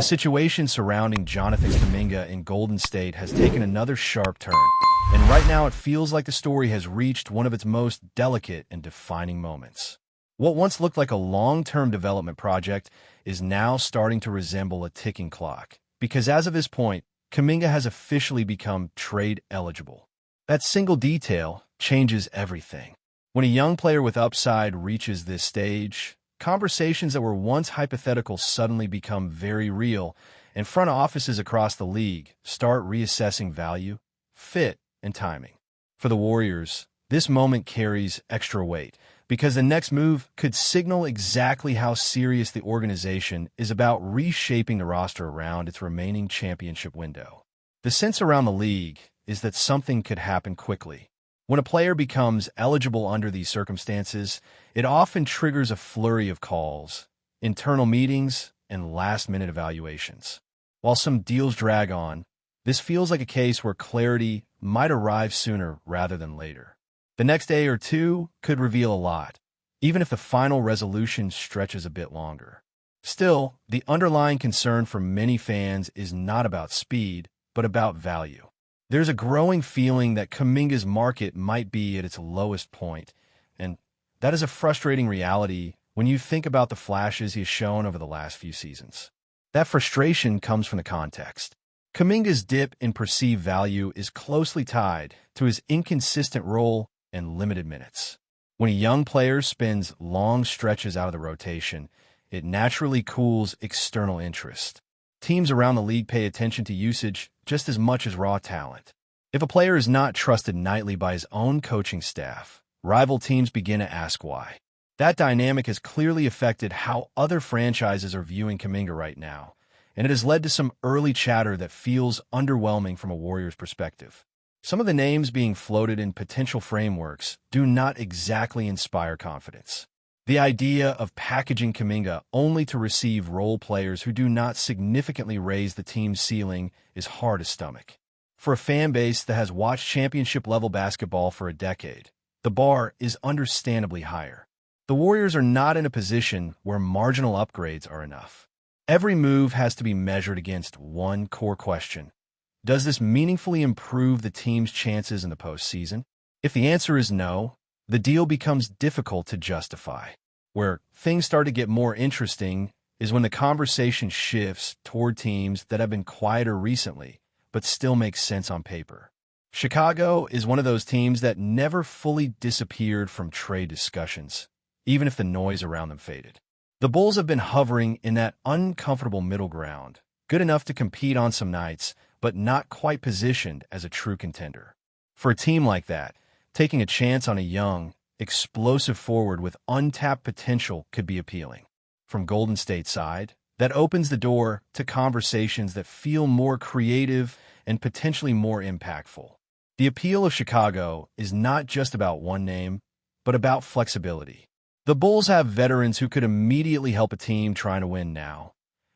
The situation surrounding Jonathan Kuminga in Golden State has taken another sharp turn, and right now it feels like the story has reached one of its most delicate and defining moments. What once looked like a long-term development project is now starting to resemble a ticking clock, because as of this point, Kuminga has officially become trade eligible. That single detail changes everything. When a young player with upside reaches this stage, conversations that were once hypothetical suddenly become very real, and front offices across the league start reassessing value, fit, and timing. For the Warriors, this moment carries extra weight, because the next move could signal exactly how serious the organization is about reshaping the roster around its remaining championship window. The sense around the league is that something could happen quickly. When a player becomes eligible under these circumstances, it often triggers a flurry of calls, internal meetings, and last-minute evaluations. While some deals drag on, this feels like a case where clarity might arrive sooner rather than later. The next day or two could reveal a lot, even if the final resolution stretches a bit longer. Still, the underlying concern for many fans is not about speed, but about value. There's a growing feeling that Kuminga's market might be at its lowest point, and that is a frustrating reality when you think about the flashes he has shown over the last few seasons. That frustration comes from the context. Kuminga's dip in perceived value is closely tied to his inconsistent role and limited minutes. When a young player spends long stretches out of the rotation, it naturally cools external interest. Teams around the league pay attention to usage just as much as raw talent. If a player is not trusted nightly by his own coaching staff, rival teams begin to ask why. That dynamic has clearly affected how other franchises are viewing Kuminga right now, and it has led to some early chatter that feels underwhelming from a Warriors perspective. Some of the names being floated in potential frameworks do not exactly inspire confidence. The idea of packaging Kuminga only to receive role players who do not significantly raise the team's ceiling is hard to stomach. For a fan base that has watched championship-level basketball for a decade, the bar is understandably higher. The Warriors are not in a position where marginal upgrades are enough. Every move has to be measured against one core question. Does this meaningfully improve the team's chances in the postseason? If the answer is no, the deal becomes difficult to justify. Where things start to get more interesting is when the conversation shifts toward teams that have been quieter recently, but still make sense on paper. Chicago is one of those teams that never fully disappeared from trade discussions, even if the noise around them faded. The Bulls have been hovering in that uncomfortable middle ground, good enough to compete on some nights, but not quite positioned as a true contender. For a team like that, taking a chance on a young, explosive forward with untapped potential could be appealing. From Golden State's side, that opens the door to conversations that feel more creative and potentially more impactful. The appeal of Chicago is not just about one name, but about flexibility. The Bulls have veterans who could immediately help a team trying to win now,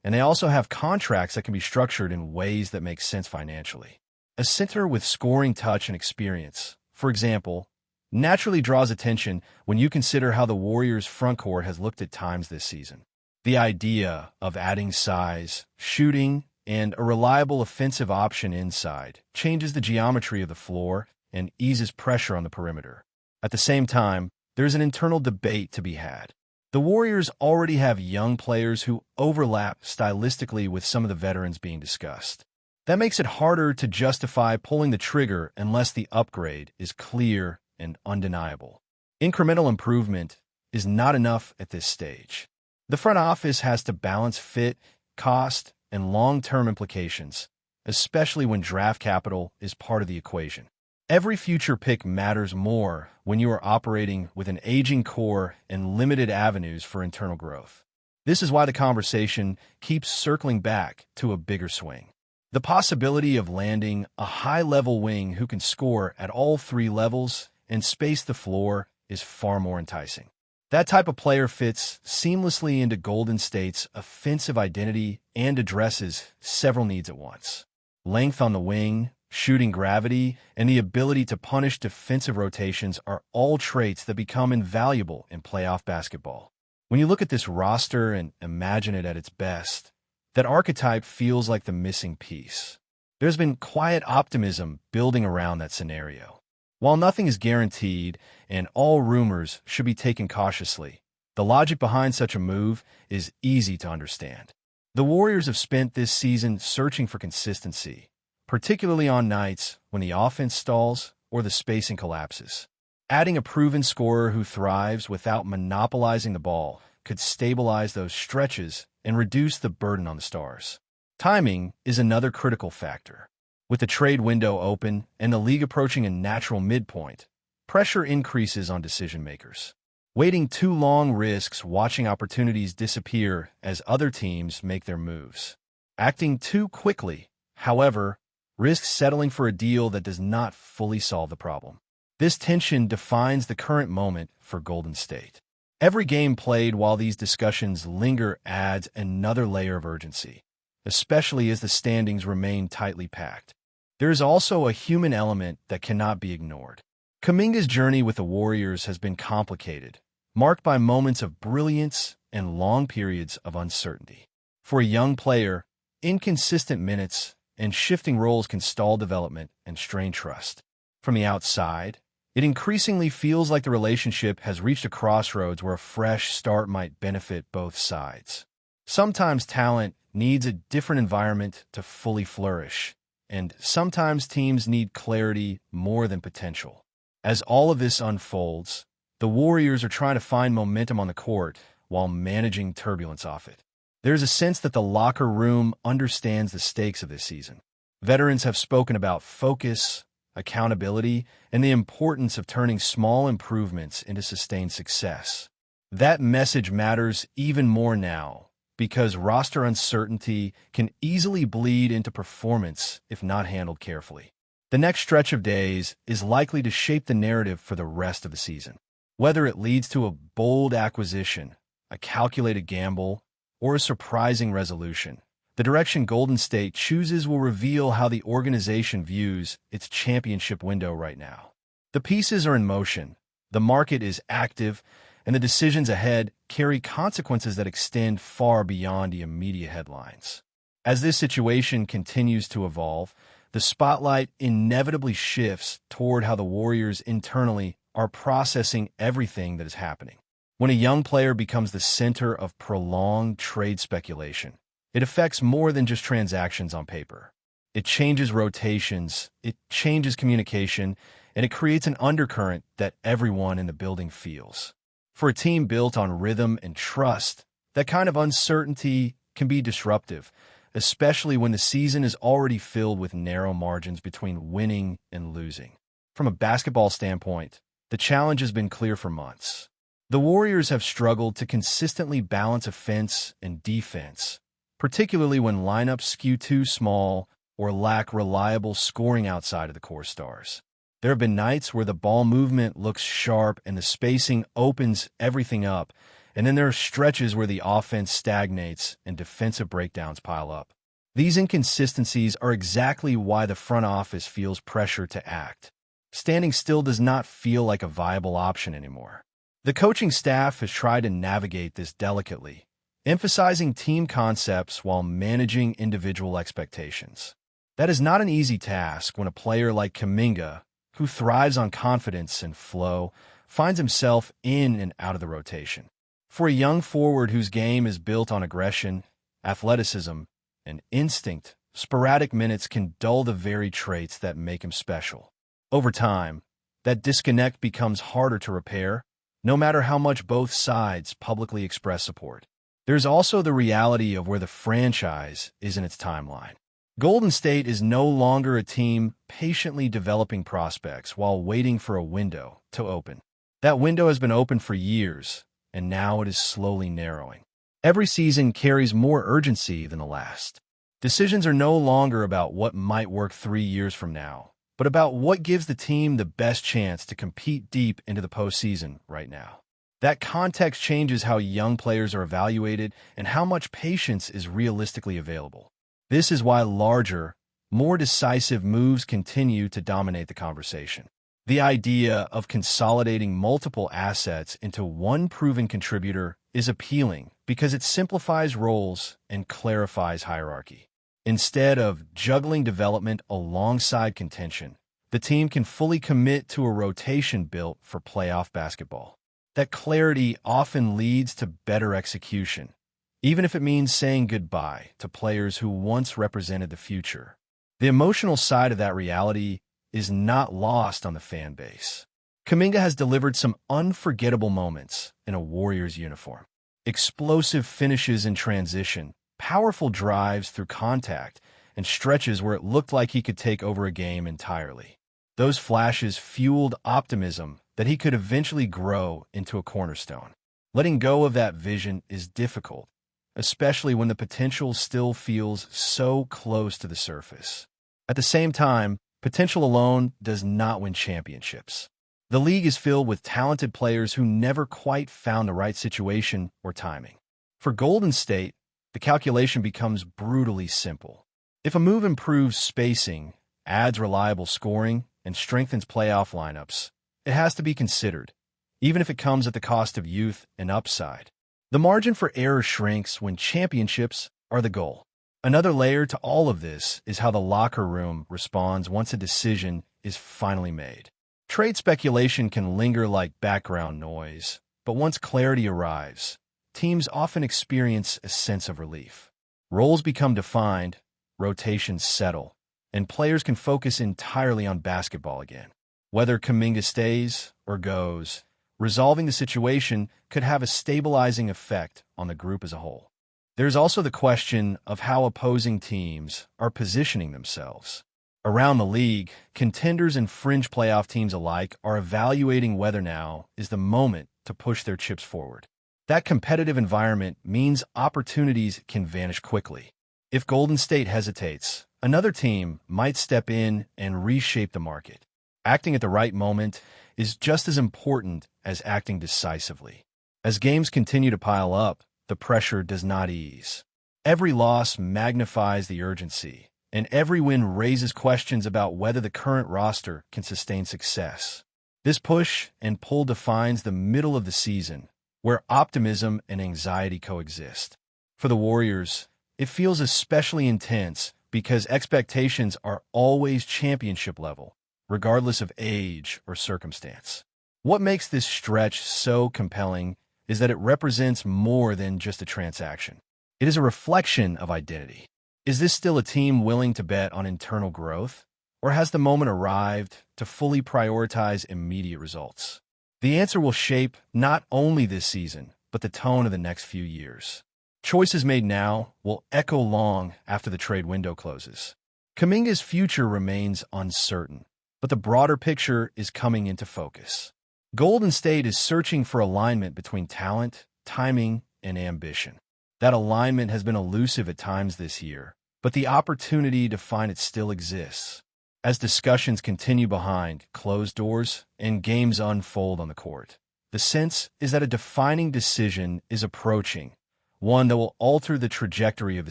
and they also have contracts that can be structured in ways that make sense financially. A center with scoring touch and experience, for example, naturally draws attention when you consider how the Warriors' frontcourt has looked at times this season. The idea of adding size, shooting, and a reliable offensive option inside changes the geometry of the floor and eases pressure on the perimeter. At the same time, there's an internal debate to be had. The Warriors already have young players who overlap stylistically with some of the veterans being discussed. That makes it harder to justify pulling the trigger unless the upgrade is clear and undeniable. Incremental improvement is not enough at this stage. The front office has to balance fit, cost, and long-term implications, especially when draft capital is part of the equation. Every future pick matters more when you are operating with an aging core and limited avenues for internal growth. This is why the conversation keeps circling back to a bigger swing. The possibility of landing a high-level wing who can score at all three levels and space the floor is far more enticing. That type of player fits seamlessly into Golden State's offensive identity and addresses several needs at once. Length on the wing, shooting gravity, and the ability to punish defensive rotations are all traits that become invaluable in playoff basketball. When you look at this roster and imagine it at its best, That archetype feels like the missing piece. There's been quiet optimism building around that scenario. While nothing is guaranteed and all rumors should be taken cautiously, the logic behind such a move is easy to understand. The Warriors have spent this season searching for consistency, particularly on nights when the offense stalls or the spacing collapses. Adding a proven scorer who thrives without monopolizing the ball could stabilize those stretches and reduce the burden on the stars. Timing is another critical factor. With the trade window open and the league approaching a natural midpoint, pressure increases on decision-makers. Waiting too long risks watching opportunities disappear as other teams make their moves. Acting too quickly, however, risks settling for a deal that does not fully solve the problem. This tension defines the current moment for Golden State. Every game played while these discussions linger adds another layer of urgency, especially as the standings remain tightly packed. There is also a human element that cannot be ignored. Kuminga's journey with the Warriors has been complicated, marked by moments of brilliance and long periods of uncertainty. For a young player, inconsistent minutes and shifting roles can stall development and strain trust. From the outside, it increasingly feels like the relationship has reached a crossroads where a fresh start might benefit both sides. Sometimes talent needs a different environment to fully flourish, and sometimes teams need clarity more than potential. As all of this unfolds, the Warriors are trying to find momentum on the court while managing turbulence off it. There's a sense that the locker room understands the stakes of this season. Veterans have spoken about focus, accountability, and the importance of turning small improvements into sustained success. That message matters even more now because roster uncertainty can easily bleed into performance if not handled carefully. The next stretch of days is likely to shape the narrative for the rest of the season. Whether it leads to a bold acquisition, a calculated gamble, or a surprising resolution, the direction Golden State chooses will reveal how the organization views its championship window right now. The pieces are in motion, the market is active, and the decisions ahead carry consequences that extend far beyond the immediate headlines. As this situation continues to evolve, the spotlight inevitably shifts toward how the Warriors internally are processing everything that is happening. When a young player becomes the center of prolonged trade speculation, it affects more than just transactions on paper. It changes rotations, it changes communication, and it creates an undercurrent that everyone in the building feels. For a team built on rhythm and trust, that kind of uncertainty can be disruptive, especially when the season is already filled with narrow margins between winning and losing. From a basketball standpoint, the challenge has been clear for months. The Warriors have struggled to consistently balance offense and defense, particularly when lineups skew too small or lack reliable scoring outside of the core stars. There have been nights where the ball movement looks sharp and the spacing opens everything up, and then there are stretches where the offense stagnates and defensive breakdowns pile up. These inconsistencies are exactly why the front office feels pressure to act. Standing still does not feel like a viable option anymore. The coaching staff has tried to navigate this delicately, emphasizing team concepts while managing individual expectations. That is not an easy task when a player like Kuminga, who thrives on confidence and flow, finds himself in and out of the rotation. For a young forward whose game is built on aggression, athleticism, and instinct, sporadic minutes can dull the very traits that make him special. Over time, that disconnect becomes harder to repair, no matter how much both sides publicly express support. There's also the reality of where the franchise is in its timeline. Golden State is no longer a team patiently developing prospects while waiting for a window to open. That window has been open for years, and now it is slowly narrowing. Every season carries more urgency than the last. Decisions are no longer about what might work 3 years from now, but about what gives the team the best chance to compete deep into the postseason right now. That context changes how young players are evaluated and how much patience is realistically available. This is why larger, more decisive moves continue to dominate the conversation. The idea of consolidating multiple assets into one proven contributor is appealing because it simplifies roles and clarifies hierarchy. Instead of juggling development alongside contention, the team can fully commit to a rotation built for playoff basketball. That clarity often leads to better execution, even if it means saying goodbye to players who once represented the future. The emotional side of that reality is not lost on the fan base. Kuminga has delivered some unforgettable moments in a Warriors uniform. Explosive finishes in transition, powerful drives through contact, and stretches where it looked like he could take over a game entirely. Those flashes fueled optimism that he could eventually grow into a cornerstone. Letting go of that vision is difficult, especially when the potential still feels so close to the surface. At the same time, potential alone does not win championships. The league is filled with talented players who never quite found the right situation or timing. For Golden State, the calculation becomes brutally simple. If a move improves spacing, adds reliable scoring, and strengthens playoff lineups, it has to be considered, even if it comes at the cost of youth and upside. The margin for error shrinks when championships are the goal. Another layer to all of this is how the locker room responds once a decision is finally made. Trade speculation can linger like background noise, but once clarity arrives, teams often experience a sense of relief. Roles become defined, rotations settle, and players can focus entirely on basketball again. Whether Kuminga stays or goes, resolving the situation could have a stabilizing effect on the group as a whole. There's also the question of how opposing teams are positioning themselves. Around the league, contenders and fringe playoff teams alike are evaluating whether now is the moment to push their chips forward. That competitive environment means opportunities can vanish quickly. If Golden State hesitates, another team might step in and reshape the market. Acting at the right moment is just as important as acting decisively. As games continue to pile up, the pressure does not ease. Every loss magnifies the urgency, and every win raises questions about whether the current roster can sustain success. This push and pull defines the middle of the season, where optimism and anxiety coexist. For the Warriors, it feels especially intense because expectations are always championship level, regardless of age or circumstance. What makes this stretch so compelling is that it represents more than just a transaction. It is a reflection of identity. Is this still a team willing to bet on internal growth, or has the moment arrived to fully prioritize immediate results? The answer will shape not only this season, but the tone of the next few years. Choices made now will echo long after the trade window closes. Kuminga's future remains uncertain, but the broader picture is coming into focus. Golden State is searching for alignment between talent, timing, and ambition. That alignment has been elusive at times this year, but the opportunity to find it still exists. As discussions continue behind closed doors and games unfold on the court, the sense is that a defining decision is approaching, one that will alter the trajectory of the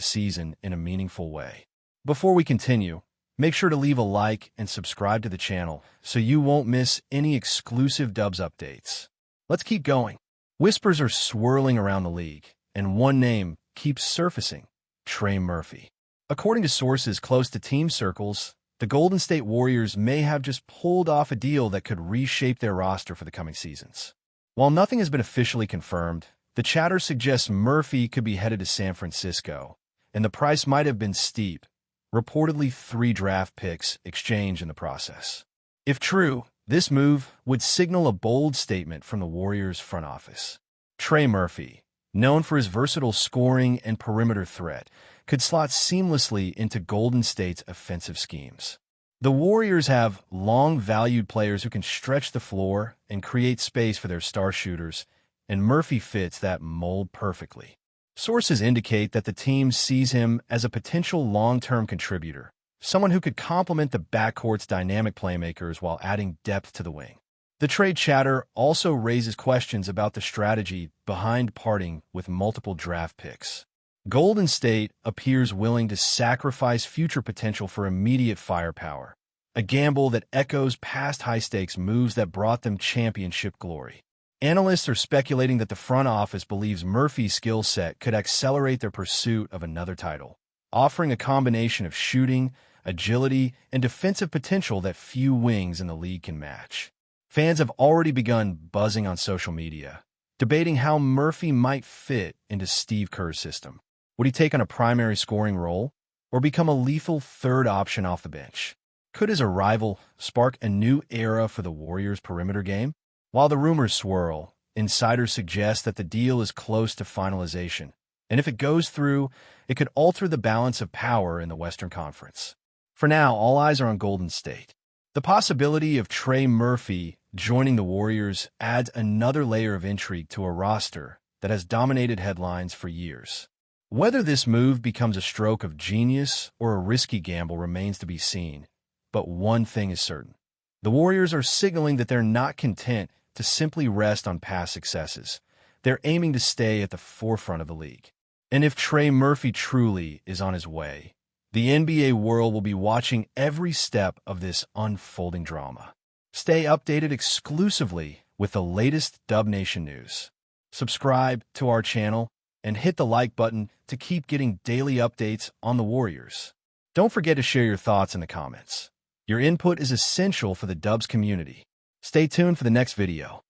season in a meaningful way. Before we continue, make sure to leave a like and subscribe to the channel so you won't miss any exclusive Dubs updates. Let's keep going. Whispers are swirling around the league, and one name keeps surfacing: Trey Murphy. According to sources close to team circles, the Golden State Warriors may have just pulled off a deal that could reshape their roster for the coming seasons. While nothing has been officially confirmed, the chatter suggests Murphy could be headed to San Francisco, and the price might have been steep, reportedly 3 draft picks exchanged in the process. If true, this move would signal a bold statement from the Warriors' front office. Trey Murphy, known for his versatile scoring and perimeter threat, could slot seamlessly into Golden State's offensive schemes. The Warriors have long valued players who can stretch the floor and create space for their star shooters, and Murphy fits that mold perfectly. Sources indicate that the team sees him as a potential long-term contributor, someone who could complement the backcourt's dynamic playmakers while adding depth to the wing. The trade chatter also raises questions about the strategy behind parting with multiple draft picks. Golden State appears willing to sacrifice future potential for immediate firepower, a gamble that echoes past high-stakes moves that brought them championship glory. Analysts are speculating that the front office believes Murphy's skill set could accelerate their pursuit of another title, offering a combination of shooting, agility, and defensive potential that few wings in the league can match. Fans have already begun buzzing on social media, debating how Murphy might fit into Steve Kerr's system. Would he take on a primary scoring role, or become a lethal third option off the bench? Could his arrival spark a new era for the Warriors' perimeter game? While the rumors swirl, insiders suggest that the deal is close to finalization, and if it goes through, it could alter the balance of power in the Western Conference. For now, all eyes are on Golden State. The possibility of Trey Murphy joining the Warriors adds another layer of intrigue to a roster that has dominated headlines for years. Whether this move becomes a stroke of genius or a risky gamble remains to be seen, but one thing is certain. The Warriors are signaling that they're not content to simply rest on past successes. They're aiming to stay at the forefront of the league. And if Trey Murphy truly is on his way, the NBA world will be watching every step of this unfolding drama. Stay updated exclusively with the latest Dub Nation news. Subscribe to our channel and hit the like button to keep getting daily updates on the Warriors. Don't forget to share your thoughts in the comments. Your input is essential for the Dubs community. Stay tuned for the next video.